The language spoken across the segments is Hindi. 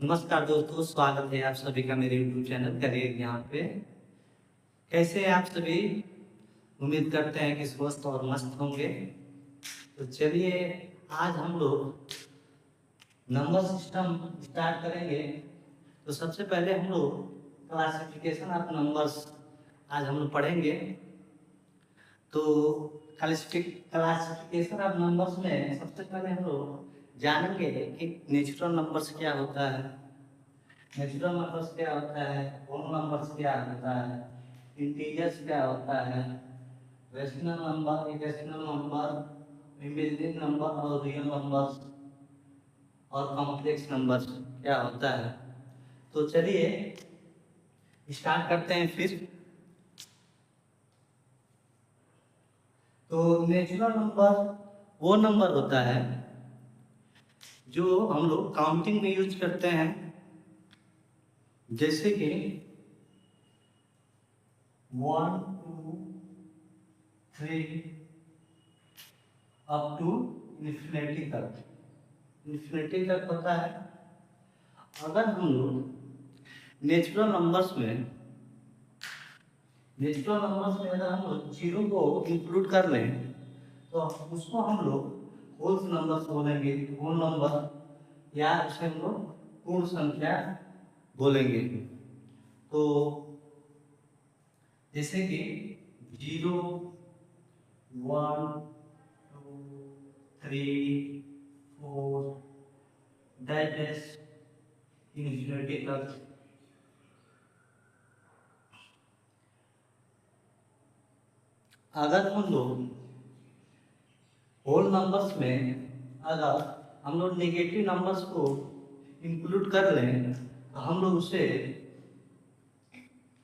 नमस्कार दोस्तों, स्वागत है आप सभी का मेरे YouTube चैनल करियर ज्ञान पे। कैसे हैं आप सभी? उम्मीद करते हैं कि स्वस्थ और मस्त होंगे। तो चलिए, आज हम लोग नंबर सिस्टम स्टार्ट करेंगे। तो सबसे पहले हम लोग क्लासिफिकेशन ऑफ नंबर्स आज हम लोग पढ़ेंगे। तो क्लासिफिकेशन ऑफ नंबर्स में सबसे पहले हम लोग जानेंगे कि नेचुरल नंबर्स क्या होता है, नेचुरल नंबर्स क्या होता है, होल नंबर्स क्या होता है, इंटीजर्स क्या होता है, rational number, irrational number, imaginary number और रियल नंबर्स और कॉम्प्लेक्स नंबर्स क्या होता है। तो चलिए स्टार्ट करते हैं फिर। तो नेचुरल नंबर वो नंबर होता है जो हम लोग काउंटिंग में यूज करते हैं, जैसे कि 1 2 3 अप टू इन्फिनिटी तक होता है। अगर हम लोग नेचुरल नंबर्स में अगर हम लोग जीरो को इंक्लूड कर लें तो उसको हम लोग होल नंबर्स बोलेंगे, होल नंबर, या उसे हम लोग पूर्ण संख्या बोलेंगे। तो जैसे कि 0 1 2 3 4 डैश इन्फिनिटी तक। अगर हम लोग होल नंबर्स में अगर हम लोग नेगेटिव नंबर्स को इंक्लूड कर लें तो हम लोग उसे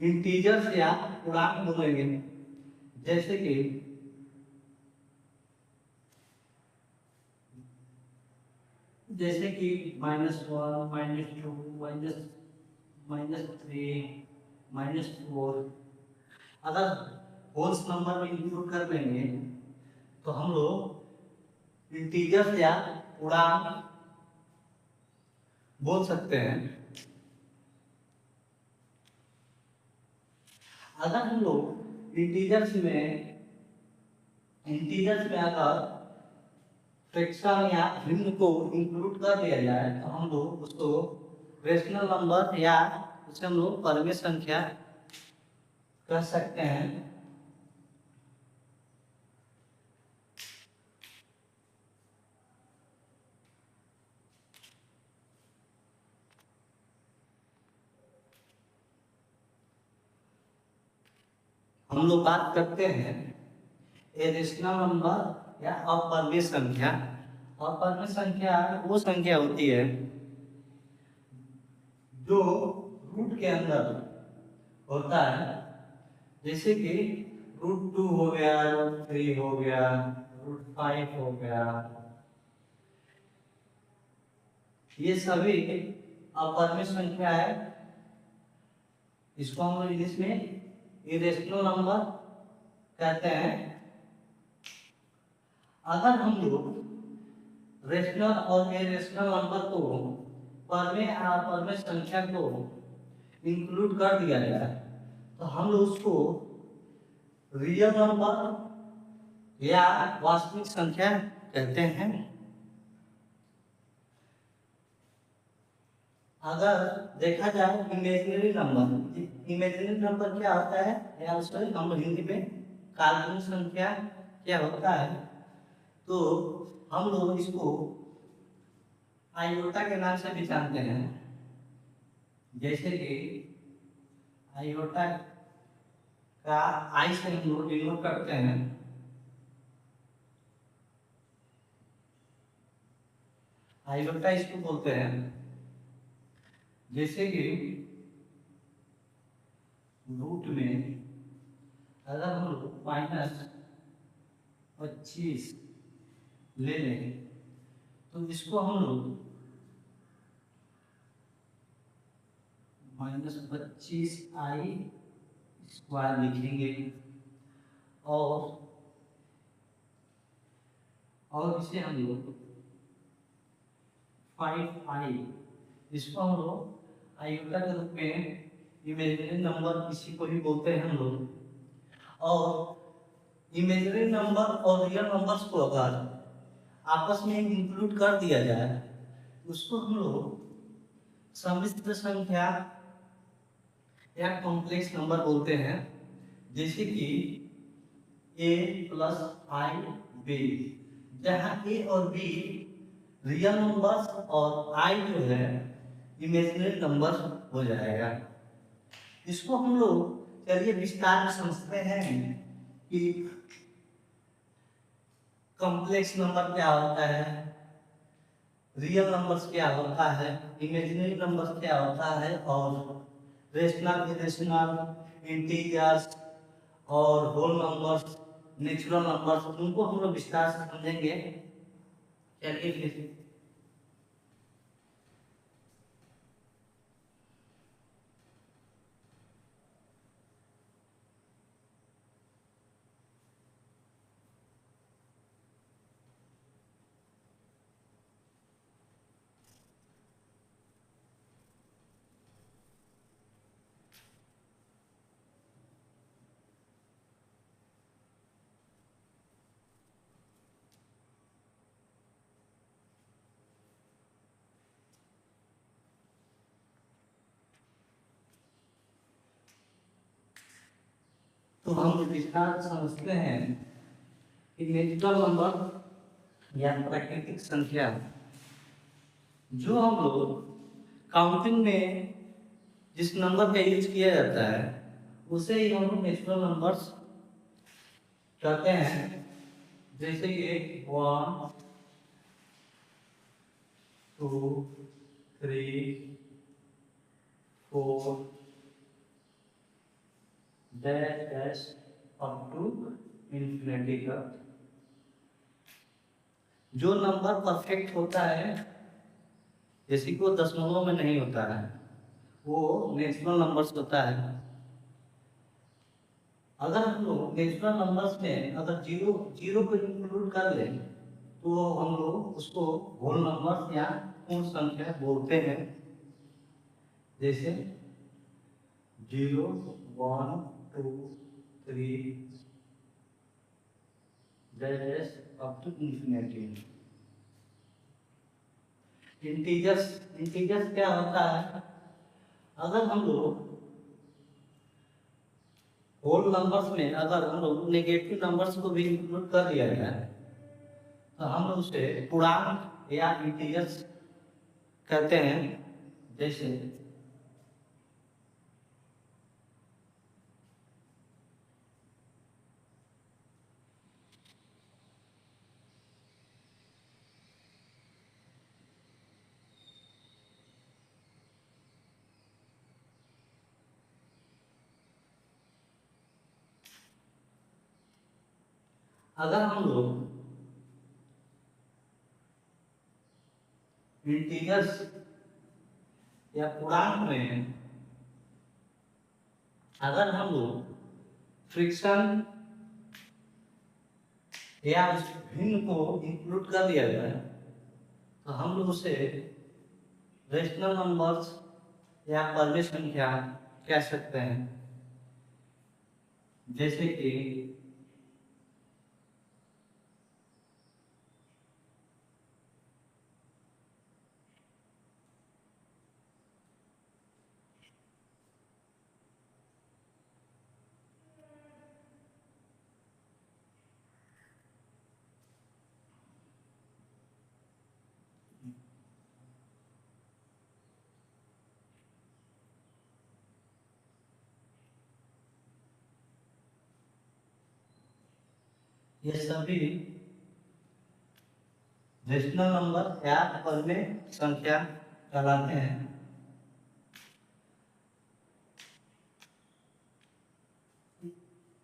इंटीजर्स या पूर्णांक बोलेंगे। जैसे कि -1 -2 -3 -4 अगर होल्स नंबर में इंक्लूड कर लेंगे तो हम लोग इंटीजर्स या पूर्णांक बोल सकते हैं। अगर हम लोग इंटीजर्स में अगर फ्रैक्शन या भिन्न को इंक्लूड कर दिया जाए तो हम लोग उसको रेशनल नंबर या उसे हम लोग परमेय संख्या कह सकते हैं। हम लोग बात करते हैं इरेशनल नंबर या अपरिमेय संख्या। अपरिमेय संख्या वो संख्या होती है जो रूट के अंदर होता है, जैसे कि √2 हो गया, √3 हो गया, √5 हो गया। ये सभी अपरिमेय संख्या है। इसको हम लोग इंग्लिश में इरेशनल नंबर कहते हैं। अगर हम लोग रेशनल और इरेशनल नंबर को परमेय और अपरिमेय संख्या को इंक्लूड कर दिया जाए तो हम लोग उसको रियल नंबर या वास्तविक संख्या कहते हैं। अगर देखा जाए इमेजिनरी नंबर क्या होता है या उसको हम हिंदी में काल्पनिक संख्या क्या होता है, तो हम लोग इसको आयोटा के नाम से भी जानते हैं। जैसे कि आयोटा का आई से हम लोग डिनोट करते हैं। आयोटा इसको बोलते हैं। जैसे कि रूट में अगर हम लोग -25 ले लें तो इसको हम लोग -25i² लिखेंगे और इसे हम लोग 5i इसको हम लोग आयोटा के रूप में इमेजिनरी नंबर इसी को ही बोलते हैं हम लोग। और इमेजिनरी नंबर और रियल नंबर्स को अगर आपस में इंक्लूड कर दिया जाए उसको हम लोग सम्मिश्र संख्या या कॉम्प्लेक्स नंबर बोलते हैं। जैसे कि a प्लस आई बी, जहाँ a और b रियल नंबर्स और i जो है इमेजिनरी नंबर हो जाएगा। इसको हम लोग चलिए विस्तार में समझते हैं कि कॉम्प्लेक्स नंबर क्या होता है, रियल नंबर्स क्या होता है, इमेजिनरी नंबर्स क्या होता है, और रेशनल, इरेशनल, इंटीजर्स और होल नंबर्स, नेचुरल नंबर्स, उनको हम लोग विस्तार से समझेंगे। चलिए फिर तो हम विस्तार से समझते हैं कि नेचुरल नंबर या प्राकृतिक संख्या जो हम लोग काउंटिंग में जिस नंबर का यूज किया जाता है उसे ही हम लोग नेचुरल नंबर्स कहते हैं। जैसे कि 1 2 3 4 dash dash up to infinity का जो नंबर परफेक्ट होता है, जैसे कि वो दशमलव में नहीं होता है, वो नेचुरल नंबर्स होता है। अगर हम लोग नेचुरल नंबर्स में अगर जीरो जीरो को इंक्लूड कर लें तो हम लोग उसको होल नंबर्स या पूर्ण संख्या बोलते हैं। जैसे 0 1 2 3 dash up to infinity. Integers, integers क्या होता है, अगर हम लोग होल नंबर्स में अगर हम लोग नेगेटिव नंबर्स को भी इंक्लूड कर लिया जाए तो हम लोग उसे पूर्णांक या इंटीजर्स कहते हैं। जैसे अगर हम लोग इंटीजर्स या पूर्णांक में अगर हम लोग फ्रिक्शन या उस भिन्न को इंक्लूड कर दिया जाए तो हम लोग उसे रेशनल नंबर्स या पर्याय संख्या कह सकते हैं। जैसे कि ये सभी रेशनल नंबर या पर्याय संख्या कहलाते हैं।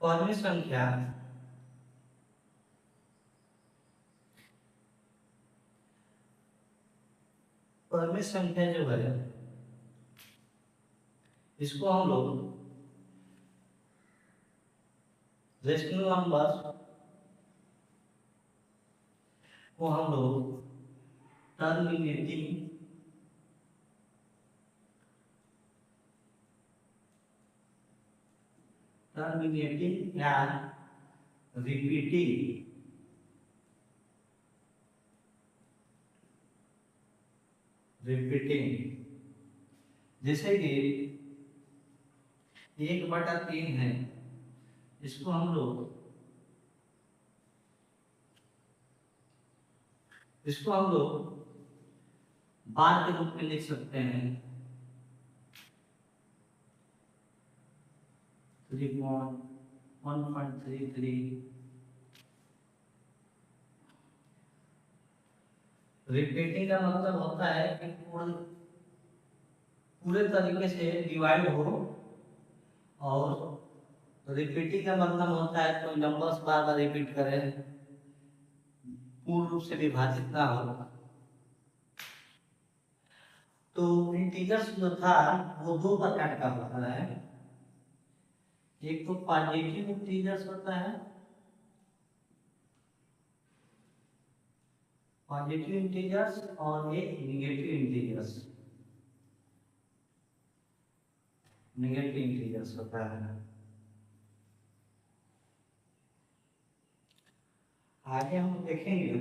पर्याय संख्या पर्याय संख्या जो है इसको हम लोग रेशनल नंबर को हम लोग टर्मिनेटिंग टर्मिनेटिंग या रिपीटिंग। जैसे कि 1/3 है, इसको हम लोग बार के रूप में लिख सकते हैं। 3.133। रिपीटिंग का मतलब होता है कि पूरे तरीके से डिवाइड हो, और रिपीटिंग का मतलब होता है कोई नंबर्स बार बार रिपीट करे, पूर्ण रूप से विभाजित ना हो। तो इंटीजर्स जो था वो दो प्रकार का होता है। एक तो पॉजिटिव इंटीजर्स होता है, पॉजिटिव इंटीजर्स, और एक नेगेटिव इंटीजर्स। होता है। आगे हम देखेंगे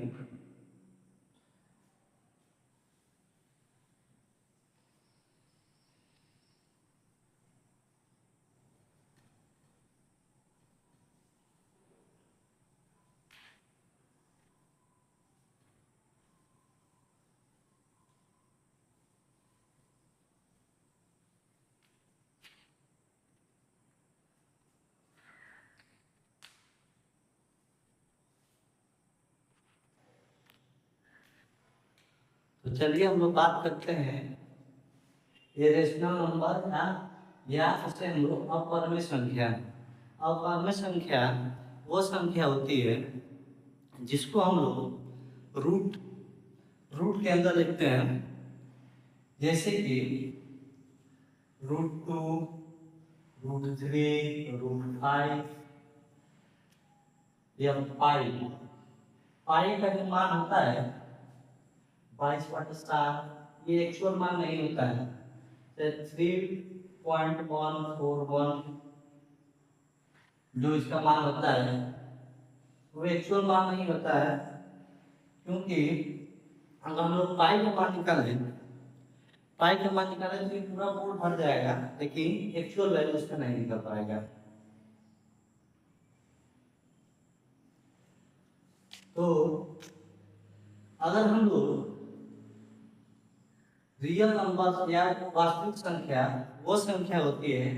तो चलिए हम लोग बात करते हैं इरेशनल नंबर या उसे हम लोग अपरिमेय संख्या। अपरिमेय संख्या वो संख्या होती है जिसको हम लोग रूट के अंदर लिखते हैं, जैसे कि √2, √3, √5 या पाई। पाई का जो मान होता है 22/7, ये एक्चुअल मान नहीं होता है। 3.141 जो इसका मान होता है वो एक्चुअल मान नहीं होता है, क्योंकि अगर हम लोग पाई का मान निकालें तो ये पूरा बोर्ड भर जाएगा, लेकिन एक्चुअल वैल्यू इसका नहीं निकल पाएगा। तो अगर हम लोग रियल नंबर या वास्तविक संख्या वो संख्या होती है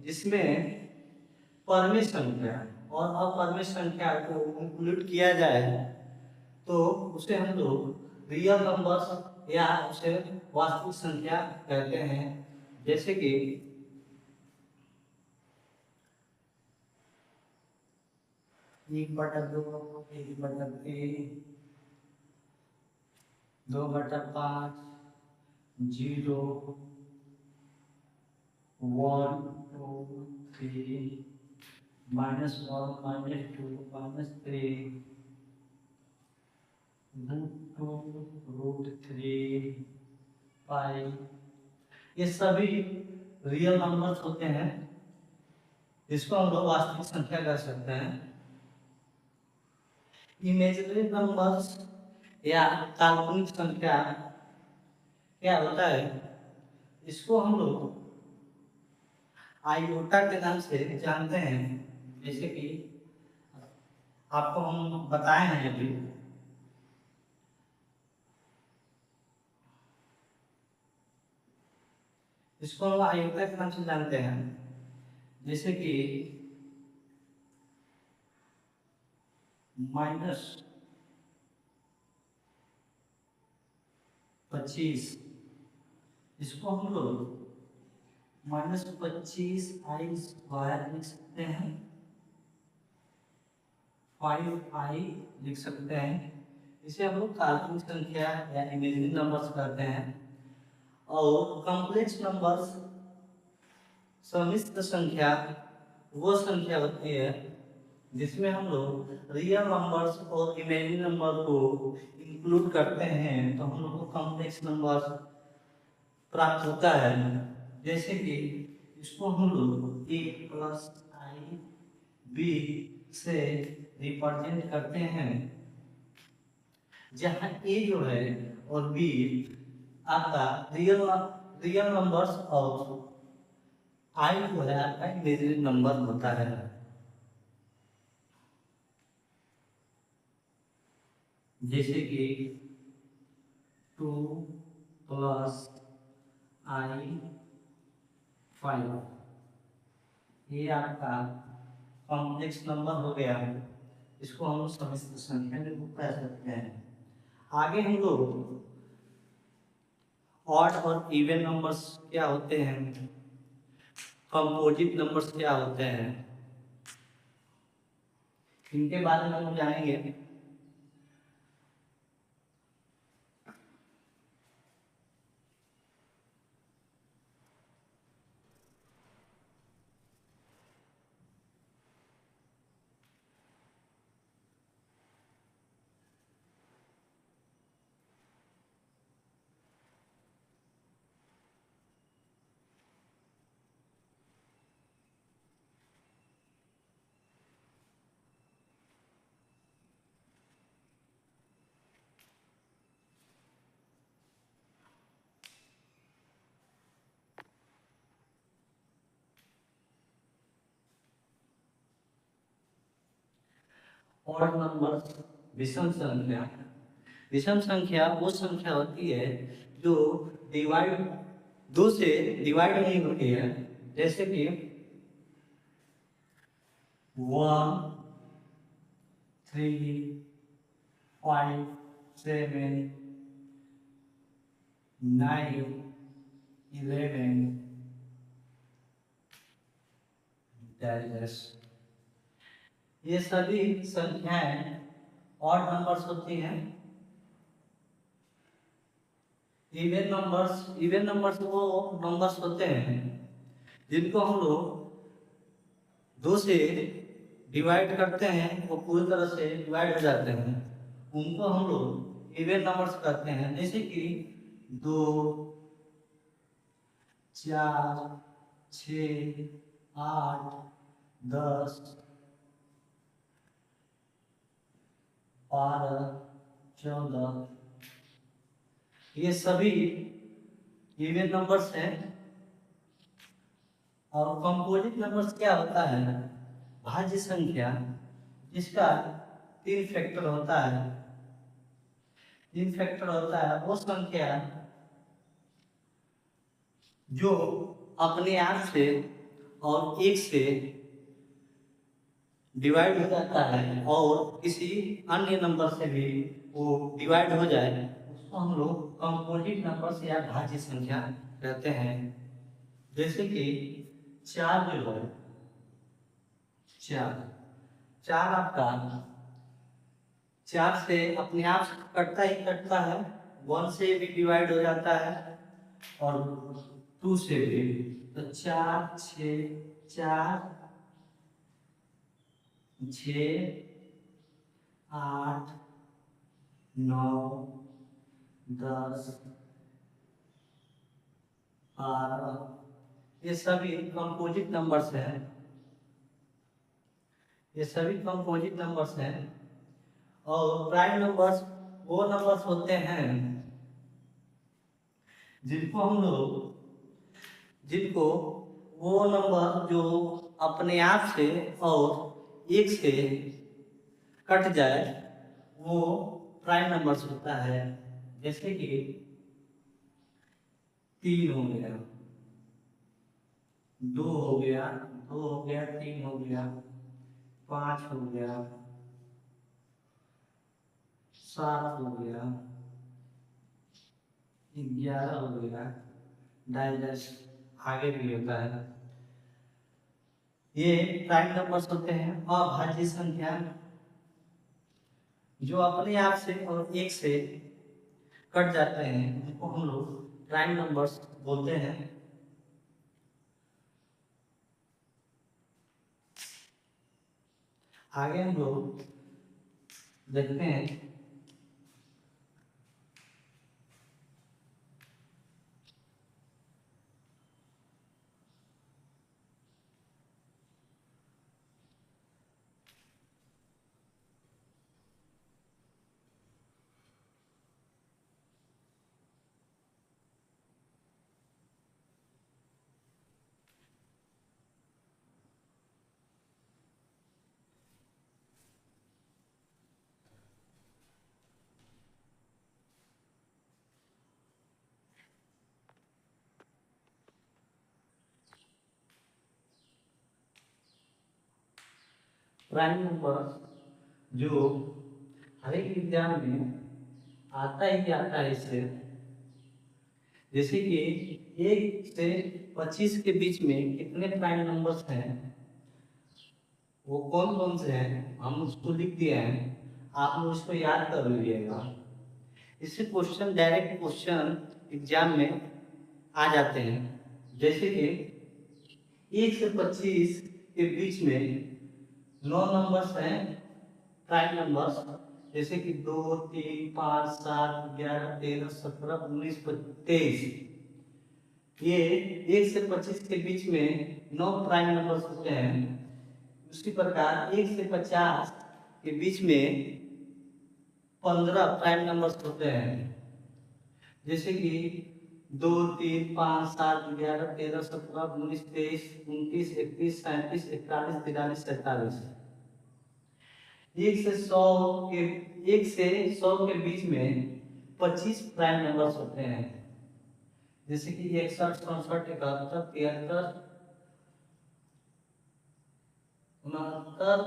जिसमें परिमेय संख्या और अपरिमेय संख्या को इंक्लूड किया जाए, तो उसे हम लोग रियल नंबर या उसे वास्तविक संख्या कहते हैं। जैसे कि 1/2, 1/3, 2/5, 0, 1, 2, 3, -1, -2, -3, √2, √3, पाई, ये सभी रियल नंबर्स होते हैं जिसको हम लोग वास्तविक संख्या कह सकते हैं। इमेजिनरी नंबर्स या काल्पनिक संख्या क्या होता है, इसको हम लोग आयोटा के नाम से जानते हैं। जैसे कि आपको हम बताए हैं अभी, इसको हम आयोटा के नाम से जानते हैं। जैसे कि -25, इसको हम लोग -25i² लिख सकते हैं, 5i लिख सकते हैं। इसे हम लोग काल्पनिक संख्या या इमेजिनरी नंबर्स कहते हैं। और कॉम्प्लेक्स नंबर्स सम्मिश्र संख्या वो संख्या होती है जिसमें हम लोग रियल नंबर्स और इमेजिनरी नंबर को इंक्लूड करते हैं, तो हम लोग को कॉम्प्लेक्स नंबर प्राप्त होता है। जैसे कि इसको हम लोग 1 + i आई बी से रिप्रेजेंट करते हैं, जहाँ ए जो है और बी आपका रियल नंबर्स और आई जो है आपका इमेजिनरी नंबर होता है। जैसे कि 2 प्लस आई 5, ये आपका कॉम्प्लेक्स नंबर हो गया। इसको हम समिश्र संख्या में कह सकते हैं। आगे हम लोग ऑड और इवन नंबर्स क्या होते हैं, कंपोजिट नंबर्स क्या होते हैं, इनके बारे में हम जानेंगे। ऑड नंबर्स, विषम संख्या। विषम संख्या वो संख्या होती है जो डिवाइड, दो से डिवाइड नहीं होती है। जैसे कि 1 3 5 7 9 11 ये सभी संख्याएं ऑड नंबर्स होती हैं। इवन नंबर्स वो नंबर्स होते हैं जिनको हम लोग दो से डिवाइड करते हैं, वो पूरी तरह से डिवाइड हो जाते हैं, उनको हम लोग इवन नंबर्स कहते हैं। जैसे कि 2 4 6 8 10 12 14, ये सभी इवन नंबर्स हैं। और कंपोजिट नंबर्स क्या होता है, भाज्य संख्या जिसका 3 फैक्टर होता है। 3 फैक्टर होता है वो संख्या जो अपने आप से और एक से डिवाइड हो जाता है और किसी अन्य नंबर से भी वो डिवाइड हो जाए, उसको हम लोग कंपोजिट नंबर्स या भाज्य संख्या कहते हैं। जैसे कि 4 जो है, 4 आपका 4 से अपने आप से कटता ही कटता है, 1 से भी डिवाइड हो जाता है और 2 से भी। तो 4 6 4 6 8 9 10 12, ये सभी कंपोजिट नंबर्स हैं। ये सभी कंपोजिट नंबर्स हैं। और प्राइम नंबर्स वो नंबर्स होते हैं जिनको हम लोग, जिनको वो नंबर जो अपने आप से और एक से कट जाए वो प्राइम नंबर्स होता है। जैसे कि 3 हो गया, 2 हो गया, 2 हो गया, 3 हो गया, 5 हो गया, 7 हो गया, 11 हो गया, डाइजेस्ट आगे भी होता है। ये प्राइम नंबर्स होते हैं। अभाज्य संख्या जो अपने आप से और एक से कट जाते हैं उनको हम लोग प्राइम नंबर्स बोलते हैं। आगे हम लोग देखते हैं प्राइम नंबर जो हर एक एग्जाम में आता ही आता है इससे, जैसे कि 1 से 25 के बीच में कितने प्राइम नंबर्स हैं, वो कौन कौन से हैं हम उसको लिख दिए हैं, आप लोग उसको याद कर लीजिएगा। इससे क्वेश्चन, डायरेक्ट क्वेश्चन एग्जाम में आ जाते हैं। जैसे कि 1 से 25 के बीच में 9 नंबर्स हैं प्राइम नंबर्स, जैसे कि 2, 3, 5, 7, 11, 13, 17, 19, 23। ये 1 से 25 के बीच में 9 प्राइम नंबर्स होते हैं। उसी प्रकार 1 से 50 के बीच में 15 प्राइम नंबर्स होते हैं, जैसे कि 2, 3, 5, 7, 11, 13, 17, 19, 23, 29, 31, 37, 41, 43, 47। 1 से 100 के बीच में 25 प्राइम नंबर्स होते हैं, जैसे कि 61, 64, 71, 73, 69, 79,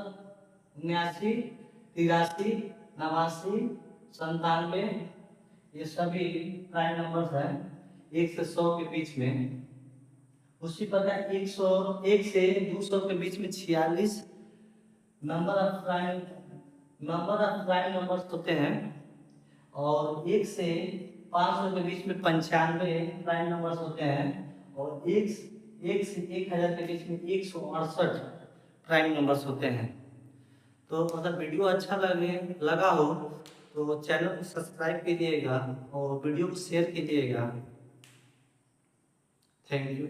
83, 89, 97। ये सभी प्राइम नंबर्स हैं 1 से 100 के बीच में। उसी प्रकार 1 से 200 के बीच में 46 नंबर ऑफ प्राइम नंबर्स होते हैं, और 1 से 500 के बीच में 95 प्राइम नंबर्स होते हैं, और 1 से 1000 के बीच में 168 प्राइम नंबर्स होते हैं। तो अगर वीडियो अच्छा लगा हो तो चैनल को सब्सक्राइब कीजिएगा और वीडियो को शेयर कीजिएगा। Thank you.